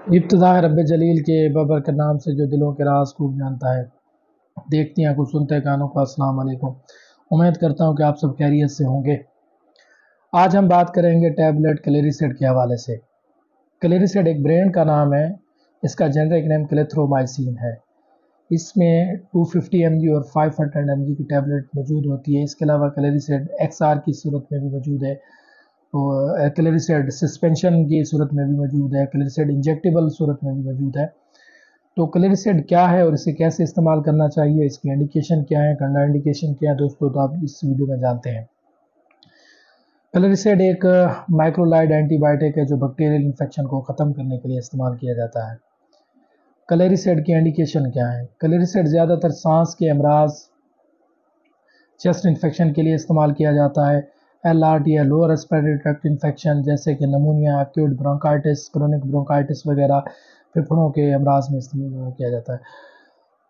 ابتدا ہے رب جلیل کے بابرکت نام سے جو دلوں کے راز خوب جانتا ہے، دیکھتی ہیں کو سنتے کانوں کو السلام علیکم۔ امید کرتا ہوں کہ آپ سب خیریت سے ہوں گے۔ آج ہم بات کریں گے ٹیبلٹ کلیریسیڈ کے حوالے سے۔ کلیریسیڈ ایک برینڈ کا نام ہے، اس کا جنرک نیم کلیتھرومائسین ہے۔ اس میں 250 mg اور 500 mg کی ٹیبلٹ موجود ہوتی ہے۔ اس کے علاوہ کلیریسیڈ ایکس آر کی صورت میں بھی موجود ہے، کلیریسیڈ سسپینشن کی صورت میں بھی موجود ہے، کلیریسیڈ انجیکٹیبل صورت میں بھی موجود ہے۔ تو کلیریسیڈ کیا ہے اور اسے کیسے استعمال کرنا چاہیے، اس کی انڈیکیشن کیا ہے، کنٹرا انڈیکیشن کیا ہے دوستو، تو آپ اس ویڈیو میں جانتے ہیں۔ کلیریسیڈ ایک مائکرولائڈ اینٹی بائیوٹک ہے جو بیکٹیریل انفیکشن کو ختم کرنے کے لیے استعمال کیا جاتا ہے۔ کلیریسیڈ کی انڈیکیشن کیا ہے؟ کلیریسیڈ زیادہ تر سانس کے امراض، چیسٹ انفیکشن کے لیے استعمال کیا جاتا ہے۔ ایل آر ٹی یا لوور ریسپیریٹری ٹریکٹ انفیکشن جیسے کہ pneumonia, acute bronchitis, chronic bronchitis وغیرہ پھیپھڑوں کے امراض میں استعمال کیا جاتا ہے۔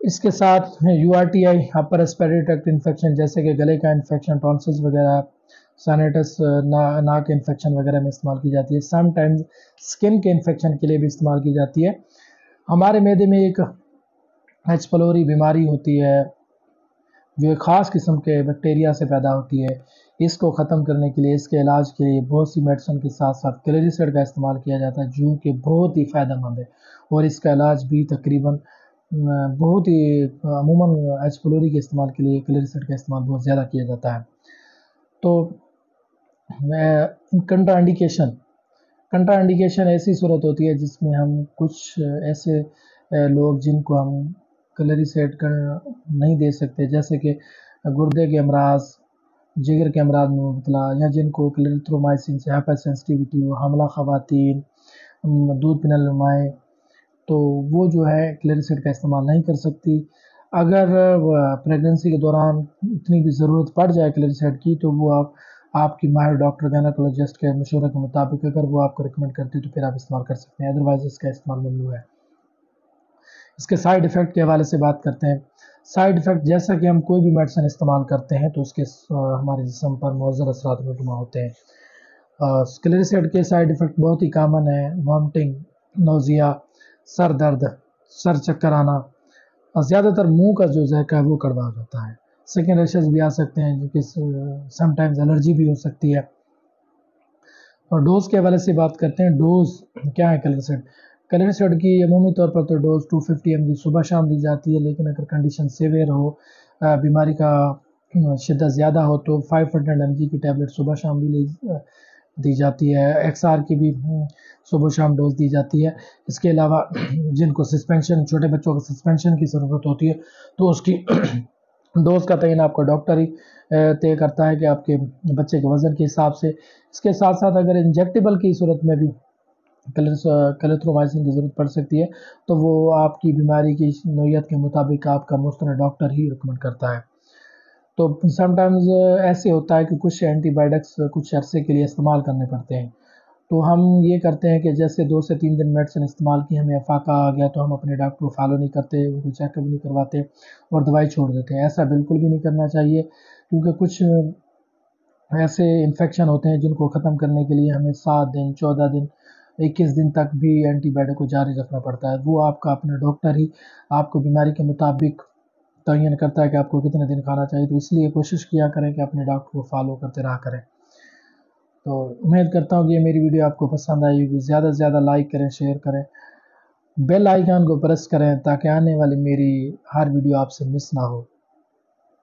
اس کے ساتھ U R T I, upper respiratory tract infection جیسے کہ گلے کا انفیکشن، ٹونسلز وغیرہ، سائنیٹس، ناک انفیکشن وغیرہ میں استعمال کی جاتی ہے۔ سم ٹائمز سکن کے انفیکشن کے لیے بھی استعمال کی جاتی ہے۔ ہمارے معدے میں ایک ایچ پلوری بیماری ہوتی ہے جو ایک خاص قسم کے بیکٹیریا سے پیدا ہوتی ہے۔ اس کو ختم کرنے کے لیے، اس کے علاج کے لیے بہت سی میڈیسن کے ساتھ ساتھ کلیریسیڈ کا استعمال کیا جاتا ہے جو کہ بہت ہی فائدہ مند ہے، اور اس کا علاج بھی تقریباً بہت ہی عموماً ایچ پلوری کے استعمال کے لیے کلیریسیڈ کا استعمال بہت زیادہ کیا جاتا ہے۔ تو کنٹرا انڈیکیشن ایسی صورت ہوتی ہے جس میں ہم کچھ ایسے لوگ جن کو ہم کلیریسیڈ نہیں دے سکتے، جیسے کہ گردے کے امراض، جگر کے امراض میں مبتلا، یا جن کو کلیریتھرومائسین سے ہائپر سینسٹیویٹی ہو، حاملہ خواتین، دودھ پینے والی مائیں، تو وہ جو ہے کلیریسیڈ کا استعمال نہیں کر سکتی۔ اگر پریگننسی کے دوران اتنی بھی ضرورت پڑ جائے کلیریسیڈ کی تو وہ آپ کی ماہر ڈاکٹر گائنیکولوجسٹ کے مشورے کے مطابق اگر وہ آپ کو ریکمنڈ کرتی تو پھر آپ استعمال کر سکتے ہیں، ادروائز اس کا استعمال ممنوع ہے۔ اس کے سائیڈ ایفیکٹ کے حوالے سے بات کرتے ہیں۔ سائیڈ ایفیکٹ جیسا کہ ہم کوئی بھی میڈیسن استعمال کرتے ہیں تو اس کے ہمارے جسم پر مؤثر اثرات رونما ہوتے ہیں۔ کلیریسیڈ کے سائیڈ ایفیکٹ بہت ہی کامن ہیں: وامٹنگ، نوزیا، سر درد، سر چکر آنا، اور زیادہ تر منہ کا جو ذائقہ ہے وہ کڑوا جاتا ہے۔ سکن ریشز بھی آ سکتے ہیں جو کہ سم ٹائمز الرجی بھی ہو سکتی ہے۔ اور ڈوز کے حوالے سے بات کرتے ہیں۔ ڈوز کیا ہے کلیریسیڈ کی عمومی طور پر تو ڈوز 250 mg صبح شام دی جاتی ہے، لیکن اگر کنڈیشن سیویئر ہو، بیماری کا شدت زیادہ ہو تو 500 mg کی ٹیبلٹ صبح شام بھی دی جاتی ہے۔ ایکس آر کی بھی صبح شام ڈوز دی جاتی ہے۔ اس کے علاوہ جن کو سسپینشن، چھوٹے بچوں کو سسپینشن کی ضرورت ہوتی ہے تو اس کی ڈوز کا تعین آپ کا ڈاکٹر ہی طے کرتا ہے کہ آپ کے بچے کے وزن کے حساب سے۔ اس کے ساتھ ساتھ اگر انجیکٹیبل کی صورت میں بھی کلیتھرومائسین کی ضرورت پڑ سکتی ہے تو وہ آپ کی بیماری کی نوعیت کے مطابق آپ کا مستند ڈاکٹر ہی ریکمنڈ کرتا ہے۔ تو سم ٹائمز ایسے ہوتا ہے کہ کچھ اینٹی بائیوٹکس کچھ عرصے کے لیے استعمال کرنے پڑتے ہیں، تو ہم یہ کرتے ہیں کہ جیسے 2 سے 3 دن میڈیسن استعمال کی، ہمیں افاقہ آ گیا تو ہم اپنے ڈاکٹر کو فالو نہیں کرتے، ان کو چیک اپ نہیں کرواتے اور دوائی چھوڑ دیتے ہیں۔ ایسا بالکل بھی نہیں کرنا چاہیے، کیونکہ کچھ ایسے انفیکشن ہوتے ہیں جن کو ختم کرنے کے لیے ہمیں 7 دن، 14 دن، 21 دن تک بھی اینٹی بائیوٹک کو جاری رکھنا پڑتا ہے۔ وہ آپ کا اپنا ڈاکٹر ہی آپ کو بیماری کے مطابق تعین کرتا ہے کہ آپ کو کتنے دن کھانا چاہیے، تو اس لیے کوشش کیا کریں کہ اپنے ڈاکٹر کو فالو کرتے رہا کریں۔ تو امید کرتا ہوں کہ یہ میری ویڈیو آپ کو پسند آئی ہوگی۔ زیادہ سے زیادہ لائک کریں، شیئر کریں، بیل آئیکن کو پریس کریں تاکہ آنے والی میری ہر ویڈیو آپ سے مس نہ ہو۔